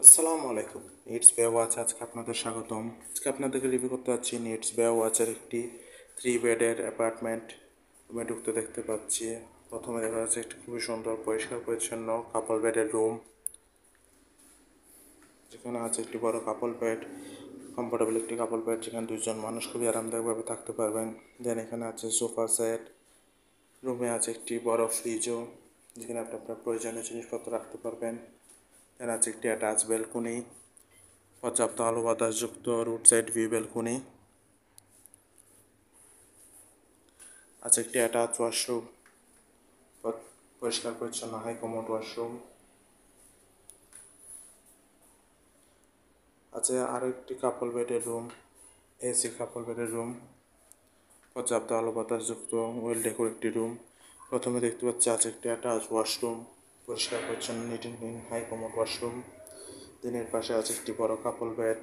আসসালামু আলাইকুম। নিডস বে ওয়াচ আজকে আপনাদের স্বাগতম। আজকে আপনাদেরকে রিভিউ করতে যাচ্ছি নিডস বে ওয়াচের একটি 3 বেডের অ্যাপার্টমেন্ট। রুমে ঢুকতে দেখতে পাচ্ছি, প্রথমে দেখা যাচ্ছে একটি খুবই সুন্দর পরিষ্কার পরিচ্ছন্ন কাপল বেডের রুম, যেখানে আছে একটি বড় কাপল বেড, কমফোর্টেবল একটি কাপল বেড, যেখানে দুজন মানুষ খুবই আরামদায়কভাবে থাকতে পারবেন। দেন এখানে আছে সোফা সেট। রুমে আছে একটি বড় ফ্রিজও, যেখানে আপনি আপনার প্রয়োজনীয় জিনিসপত্র রাখতে পারবেন। দেন আছে একটি অ্যাটাচ ব্যালকনি, পর্যাপ্ত আলো বাতাসযুক্ত রুট সাইড ভিউ ব্যালকনি। আছে একটি অ্যাটাচ ওয়াশরুম, পরিষ্কার পরিচ্ছন্ন হাই কমোড ওয়াশরুম। আছে আরও একটি কাপল বেডের রুম, এসি কাপল বেডের রুম, পর্যাপ্ত আলো বাতাসযুক্ত ওয়েল ডেকোর একটি রুম। প্রথমে দেখতে পাচ্ছি আছে একটি অ্যাটাচ ওয়াশরুম, পরিষ্কার পরিচ্ছন্ন neat and clean high commode washroom. দিনের পাশে আছে একটি বড় কাপল বেড,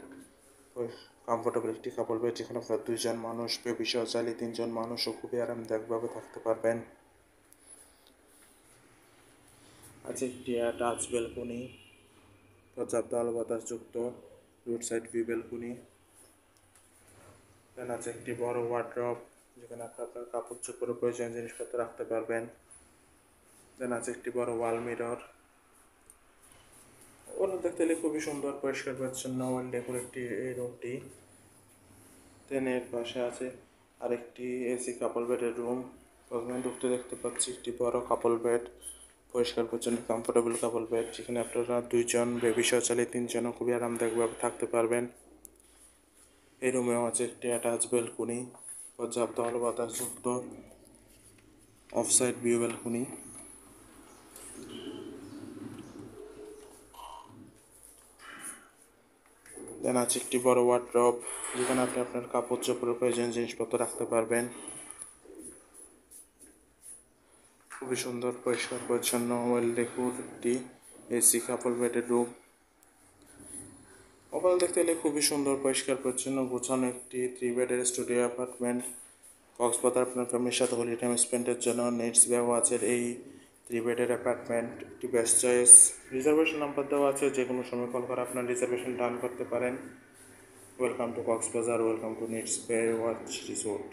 কমফোর্টেবল একটি কাপল বেড, যেখানে আপনার দুইজন মানুষ বেবি-সহ চাইলে 3জন মানুষও খুবই আরামদায়কভাবে থাকতে পারবেন। আছে একটি অ্যাটাচ ব্যালকনি, পর্যাপ্ত আলো বাতাসযুক্ত রোড সাইড ভিউ ব্যালকনি। দেন আছে একটি বড় ওয়ার্ড্রব, যেখানে আপনার কাপড় চোপড়ের প্রয়োজনীয় জিনিসপত্র রাখতে পারবেন। দেন আছে একটি বড় ওয়াল মিরর। ওরা দেখতে গেলে খুবই সুন্দর পরিষ্কার পরিচ্ছন্ন ওয়েল ডেকোর একটি এই রুমটি। দেন এর পাশে আছে আরেকটি এসি কাপল বেডের রুম। প্রথমে ঢুকতে দেখতে পাচ্ছি একটি বড় কাপল বেড, পরিষ্কার পরিচ্ছন্ন কমফোর্টেবল কাপল বেড, যেখানে আপনারা দুইজন বেবি-সহ চাইলে 3জনও খুবই আরামদায়কভাবে থাকতে পারবেন। এই রুমেও আছে একটি অ্যাটাচ ব্যালকনি, পর্যাপ্ত আলো বাতাসযুক্ত অফ সাইড ভিউ ব্যালকনি। দেন আছে একটি বড় ওয়ার্ড্রব, যেখানে আপনি আপনার কাপড় চোপড়ের প্রয়োজনীয় জিনিসপত্র রাখতে পারবেন। খুবই সুন্দর পরিষ্কার পরিচ্ছন্ন ওয়েল ডেকোর একটি এসি কাপল বেডের রুম। ওভারঅল দেখতে গেলে খুবই সুন্দর পরিষ্কার পরিচ্ছন্ন গোছানো একটি 3 বেডের স্টুডিও অ্যাপার্টমেন্ট। কক্সবাজার আপনার ফ্যামিলির সাথে হোলি টাইম স্পেন্ডের জন্য নিডস বে ওয়াচের এই 3 বেডের অ্যাপার্টমেন্ট একটি বেস্ট চয়েস। রিজার্ভেশন নাম্বার দেওয়া আছে, যে কোনো সময় কল করে আপনার রিজার্ভেশন ডান করতে পারেন। Welcome to Cox's Bazar, welcome to needs বে ওয়াচ রিসোর্ট।